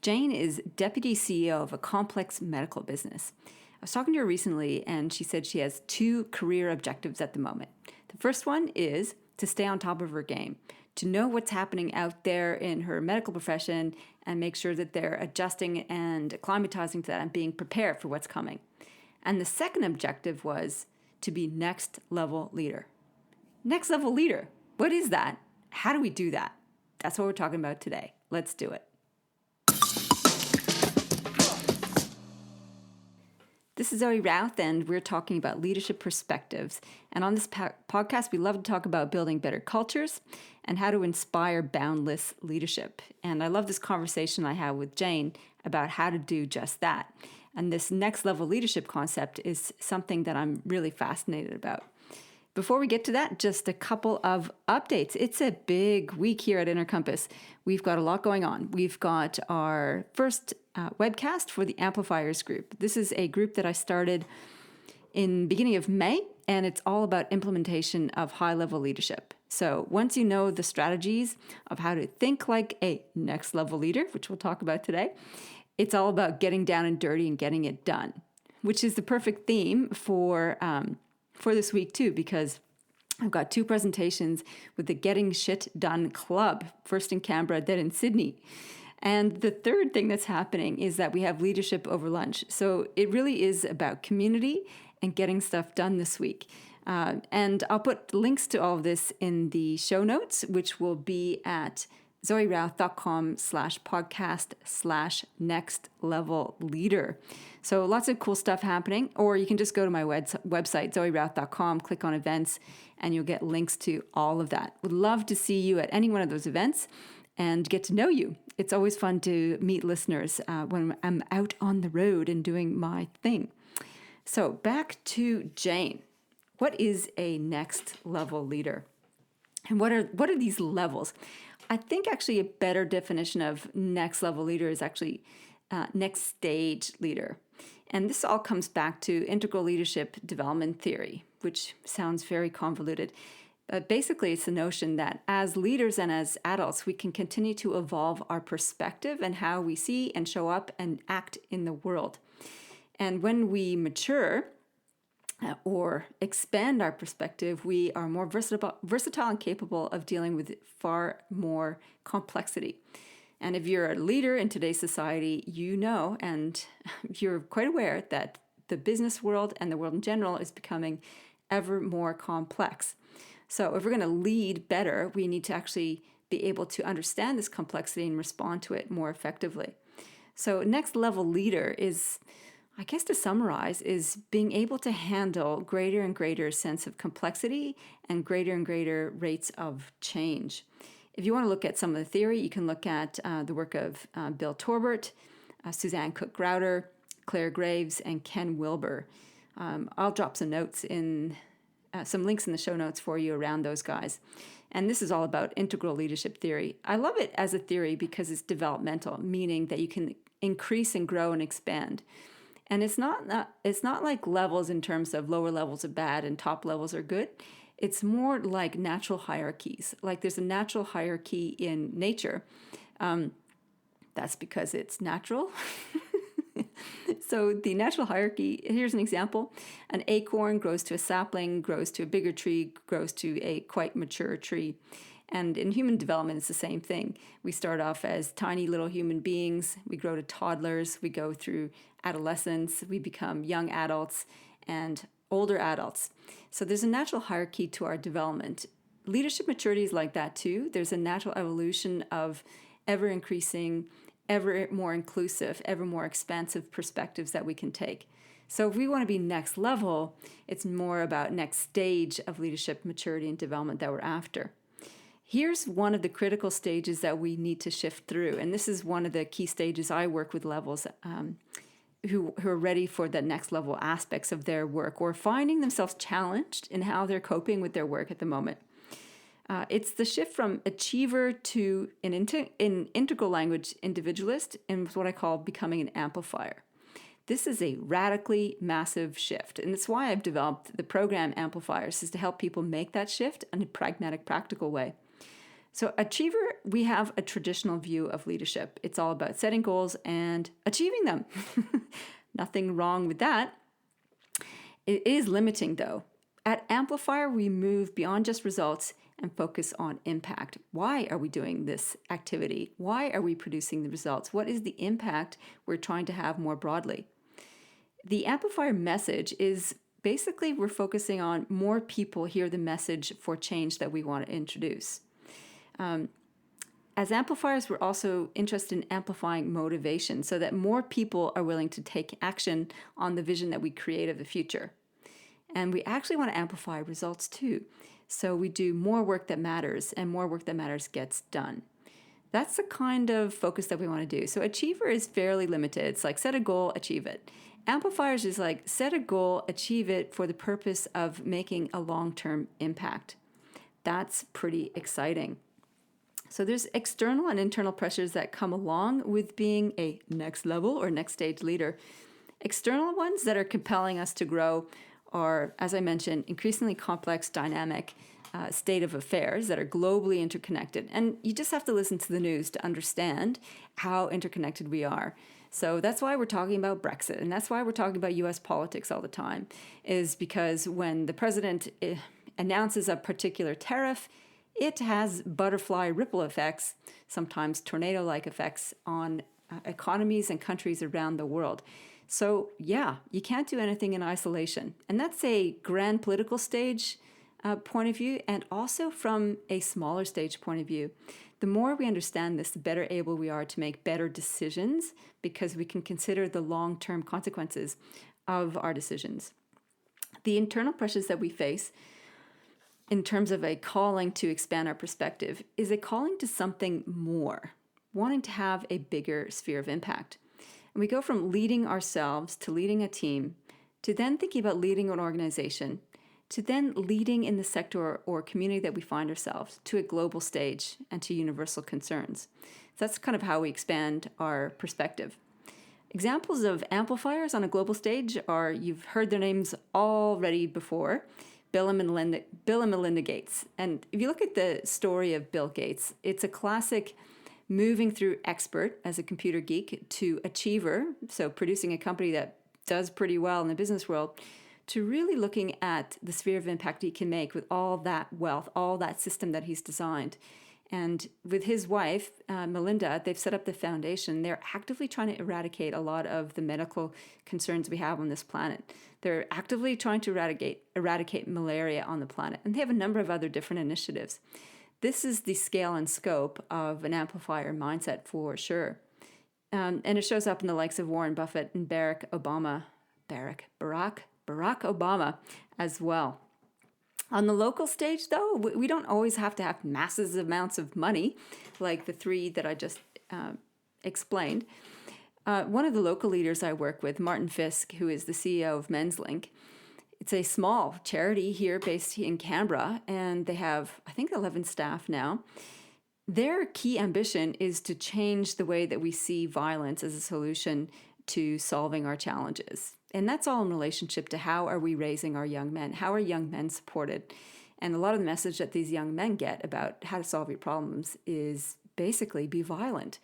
Jane is deputy CEO of a complex medical business. I was talking to her recently, and she said she has two career objectives at the moment. The first one is to stay on top of her game, to know what's happening out there in her medical profession and make sure that they're adjusting and acclimatizing to that and being prepared for what's coming. And the second objective was to be next level leader. Next level leader. What is that? How do we do that? That's what we're talking about today. Let's do it. This is Zoe Routh, and we're talking about leadership perspectives. And on this podcast, we love to talk about building better cultures and how to inspire boundless leadership. And I love this conversation I had with Jane about how to do just that. And this next level leadership concept is something that I'm really fascinated about. Before we get to that, just a couple of updates. It's a big week here at Inner Compass. We've got a lot going on. We've got our first webcast for the Amplifiers group. This is a group that I started in the beginning of May, and it's all about implementation of high-level leadership. So once you know the strategies of how to think like a next-level leader, which we'll talk about today, it's all about getting down and dirty and getting it done, which is the perfect theme for this week too, because I've got two presentations with the Getting Shit Done Club, first in Canberra, then in Sydney. And the third thing that's happening is that we have leadership over lunch. So it really is about community and getting stuff done this week. And I'll put links to all of this in the show notes, which will be at zoerouth.com/podcast/next-level-leader. So lots of cool stuff happening, or you can just go to my website, zoerouth.com, click on events, and you'll get links to all of that. Would love to see you at any one of those events and get to know you. It's always fun to meet listeners when I'm out on the road and doing my thing. So back to Jane. What is a next level leader? And what are these levels? I think actually a better definition of next level leader is actually next stage leader. And this all comes back to integral leadership development theory, which sounds very convoluted. But basically, it's the notion that as leaders and as adults, we can continue to evolve our perspective and how we see and show up and act in the world. And when we mature or expand our perspective, we are more versatile and capable of dealing with far more complexity. And if you're a leader in today's society, you know, and you're quite aware that the business world and the world in general is becoming ever more complex. So if we're going to lead better, we need to actually be able to understand this complexity and respond to it more effectively. So next level leader is, I guess to summarize, is being able to handle greater and greater sense of complexity and greater rates of change. If you want to look at some of the theory, you can look at the work of Bill Torbert, Suzanne Cook-Grauder, Claire Graves, and Ken Wilber. I'll drop some notes in some links in the show notes for you around those guys. And this is all about integral leadership theory. I love it as a theory because it's developmental, meaning that you can increase and grow and expand. And it's not like levels in terms of lower levels are bad and top levels are good. It's more like natural hierarchies. Like there's a natural hierarchy in nature. That's because it's natural. So the natural hierarchy, here's an example. An acorn grows to a sapling, grows to a bigger tree, grows to a quite mature tree. And in human development, it's the same thing. We start off as tiny little human beings. We grow to toddlers. We go through adolescence. We become young adults and older adults. So there's a natural hierarchy to our development. Leadership maturity is like that too. There's a natural evolution of ever increasing, ever more inclusive, ever more expansive perspectives that we can take. So if we want to be next level, it's more about next stage of leadership maturity and development that we're after. Here's one of the critical stages that we need to shift through. And this is one of the key stages I work with levels who are ready for the next level aspects of their work or finding themselves challenged in how they're coping with their work at the moment. It's the shift from achiever to an integral language individualist and what I call becoming an amplifier. This is a radically massive shift, and it's why I've developed the program Amplifiers, is to help people make that shift in a pragmatic, practical way. So achiever, we have a traditional view of leadership. It's all about setting goals and achieving them. Nothing wrong with that. It is limiting though. At Amplifier, we move beyond just results and focus on impact. Why are we doing this activity? Why are we producing the results? What is the impact we're trying to have more broadly? The Amplifier message is basically we're focusing on more people hear the message for change that we want to introduce. As amplifiers, we're also interested in amplifying motivation so that more people are willing to take action on the vision that we create of the future. And we actually want to amplify results too. So we do more work that matters, and more work that matters gets done. That's the kind of focus that we want to do. So achiever is fairly limited. It's like set a goal, achieve it. Amplifiers is like set a goal, achieve it for the purpose of making a long-term impact. That's pretty exciting. So there's external and internal pressures that come along with being a next level or next stage leader. External ones that are compelling us to grow are, as I mentioned, increasingly complex, dynamic state of affairs that are globally interconnected. And you just have to listen to the news to understand how interconnected we are. So that's why we're talking about Brexit, and that's why we're talking about US politics all the time, is because when the president announces a particular tariff, it has butterfly ripple effects, sometimes tornado-like effects on economies and countries around the world. So yeah, you can't do anything in isolation. And that's a grand political stage point of view, and also from a smaller stage point of view. The more we understand this, the better able we are to make better decisions because we can consider the long-term consequences of our decisions. The internal pressures that we face in terms of a calling to expand our perspective is a calling to something more, wanting to have a bigger sphere of impact. And we go from leading ourselves to leading a team, to then thinking about leading an organization, to then leading in the sector or community that we find ourselves, to a global stage and to universal concerns. So that's kind of how we expand our perspective. Examples of amplifiers on a global stage are, you've heard their names already before, Bill and Melinda Gates. And if you look at the story of Bill Gates, it's a classic moving through expert as a computer geek to achiever, so producing a company that does pretty well in the business world, to really looking at the sphere of impact he can make with all that wealth, all that system that he's designed. And with his wife, Melinda, they've set up the foundation. They're actively trying to eradicate a lot of the medical concerns we have on this planet. They're actively trying to eradicate malaria on the planet. And they have a number of other different initiatives. This is the scale and scope of an amplifier mindset for sure. And it shows up in the likes of Warren Buffett and Barack Obama as well. On the local stage, though, we don't always have to have massive amounts of money, like the three that I just explained. One of the local leaders I work with, Martin Fisk, who is the CEO of Men's Link, it's a small charity here based in Canberra, and they have, I think, 11 staff now. Their key ambition is to change the way that we see violence as a solution to solving our challenges. And that's all in relationship to how are we raising our young men? How are young men supported? And a lot of the message that these young men get about how to solve your problems is basically be violent.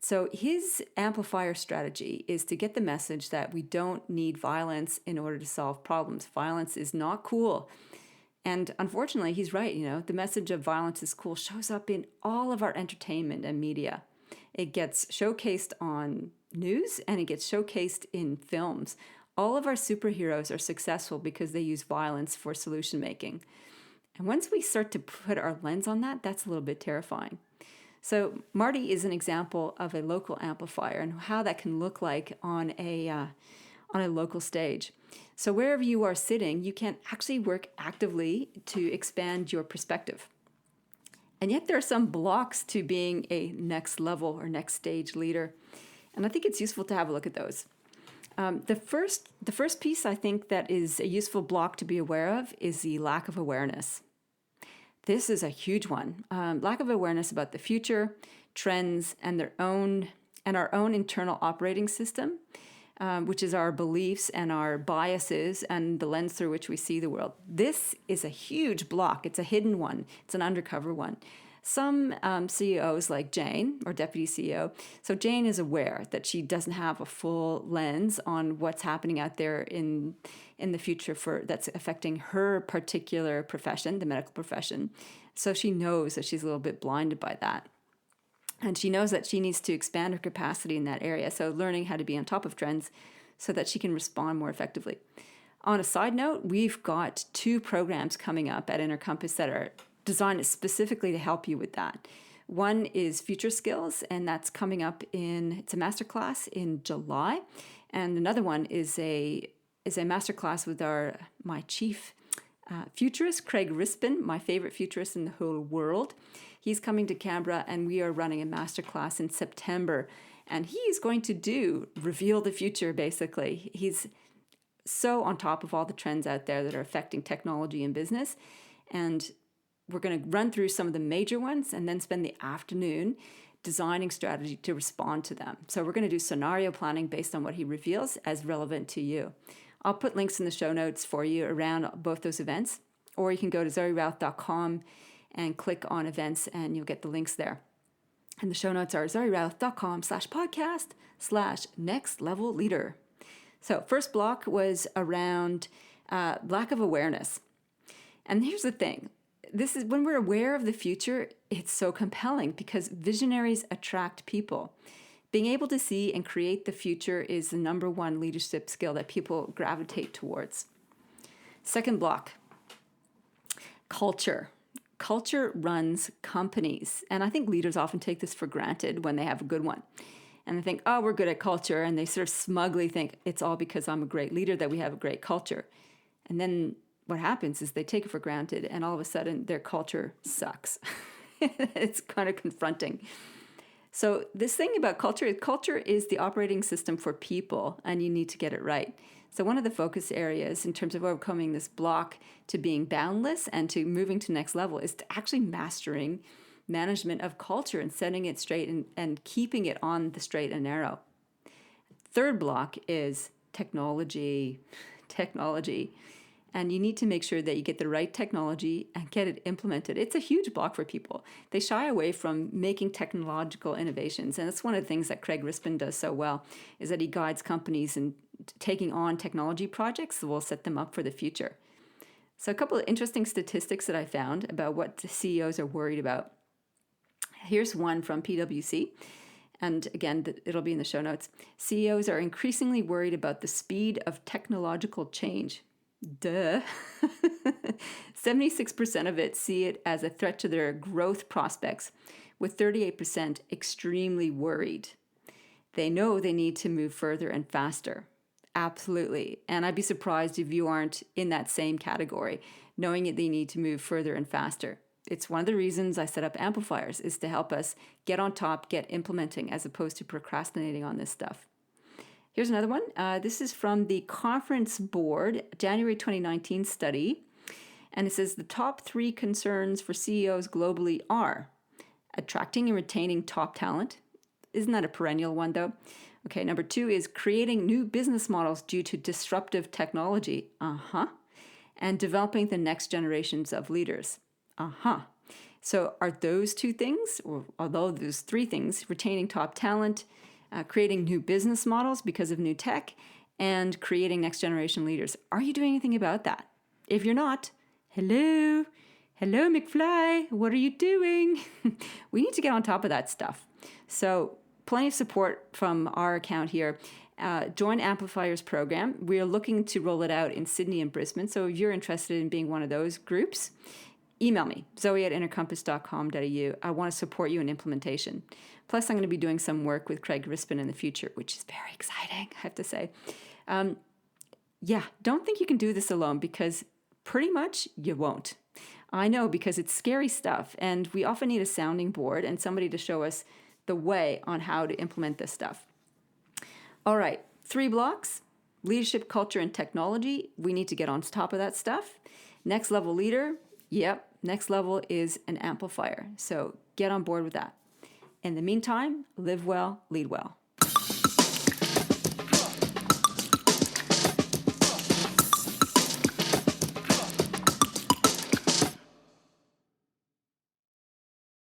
So his amplifier strategy is to get the message that we don't need violence in order to solve problems. Violence is not cool. And unfortunately, he's right. The message of violence is cool shows up in all of our entertainment and media. It gets showcased on news and it gets showcased in films. All of our superheroes are successful because they use violence for solution making. And once we start to put our lens on that, that's a little bit terrifying. So Marty is an example of a local amplifier and how that can look like on a local stage. So wherever you are sitting, you can actually work actively to expand your perspective. And yet there are some blocks to being a next level or next stage leader. And I think it's useful to have a look at those. The first piece I think that is a useful block to be aware of is the lack of awareness. This is a huge one. Lack of awareness about the future, trends, and our own internal operating system, which is our beliefs and our biases and the lens through which we see the world. This is a huge block. It's a hidden one. It's an undercover one. Some CEOs like Jane, or deputy CEO, so Jane is aware that she doesn't have a full lens on what's happening out there in the future that's affecting her particular profession, the medical profession. So she knows that she's a little bit blinded by that. And she knows that she needs to expand her capacity in that area. So learning how to be on top of trends so that she can respond more effectively. On a side note, we've got 2 programs coming up at Inner Compass that are designed specifically to help you with that. One is Future Skills, and that's coming up it's a masterclass in July. And another one is a masterclass with my chief futurist, Craig Rispin, my favorite futurist in the whole world. He's coming to Canberra, and we are running a masterclass in September. And he's going to reveal the future, basically. He's so on top of all the trends out there that are affecting technology and business. And we're going to run through some of the major ones and then spend the afternoon designing strategy to respond to them. So we're going to do scenario planning based on what he reveals as relevant to you. I'll put links in the show notes for you around both those events, or you can go to zoerouth.com and click on events and you'll get the links there. And the show notes are zoerouth.com/podcast/next-level-leader. So first block was around lack of awareness. And here's the thing. This is when we're aware of the future, it's so compelling because visionaries attract people. Being able to see and create the future is the number one leadership skill that people gravitate towards. Second block, culture. Culture runs companies. And I think leaders often take this for granted when they have a good one. And they think, oh, we're good at culture. And they sort of smugly think it's all because I'm a great leader that we have a great culture. And then what happens is they take it for granted and all of a sudden their culture sucks. It's kind of confronting. So this thing about culture is the operating system for people, and you need to get it right. So one of the focus areas in terms of overcoming this block to being boundless and to moving to next level is to actually mastering management of culture and setting it straight and keeping it on the straight and narrow. Third block is technology. And you need to make sure that you get the right technology and get it implemented. It's a huge block for people. They shy away from making technological innovations. And that's one of the things that Craig Rispin does so well, is that he guides companies in taking on technology projects that will set them up for the future. So a couple of interesting statistics that I found about what the CEOs are worried about. Here's one from PwC. And again, it'll be in the show notes. CEOs are increasingly worried about the speed of technological change. Duh. 76% of it see it as a threat to their growth prospects, with 38% extremely worried. They know they need to move further and faster. Absolutely. And I'd be surprised if you aren't in that same category, knowing that they need to move further and faster. It's one of the reasons I set up Amplifiers, is to help us get on top, get implementing, as opposed to procrastinating on this stuff. Here's another one. This is from the Conference Board, January 2019 study. And it says the top 3 concerns for CEOs globally are attracting and retaining top talent. Isn't that a perennial one, though? Okay, number 2 is creating new business models due to disruptive technology. And developing the next generations of leaders. So are those 2 things, or although those 3 things, retaining top talent, creating new business models because of new tech, and creating next generation leaders. Are you doing anything about that? If you're not, hello McFly, what are you doing? We need to get on top of that stuff. So plenty of support from our account here. Join Amplifier's program. We're looking to roll it out in Sydney and Brisbane. So if you're interested in being one of those groups, email me, zoe@innercompass.com.au. I want to support you in implementation. Plus, I'm going to be doing some work with Craig Rispin in the future, which is very exciting, I have to say. Don't think you can do this alone, because pretty much you won't. I know, because it's scary stuff, and we often need a sounding board and somebody to show us the way on how to implement this stuff. All right, 3 blocks: leadership, culture, and technology. We need to get on top of that stuff. Next level leader. Yep, next level is an amplifier. So get on board with that. In the meantime, live well, lead well.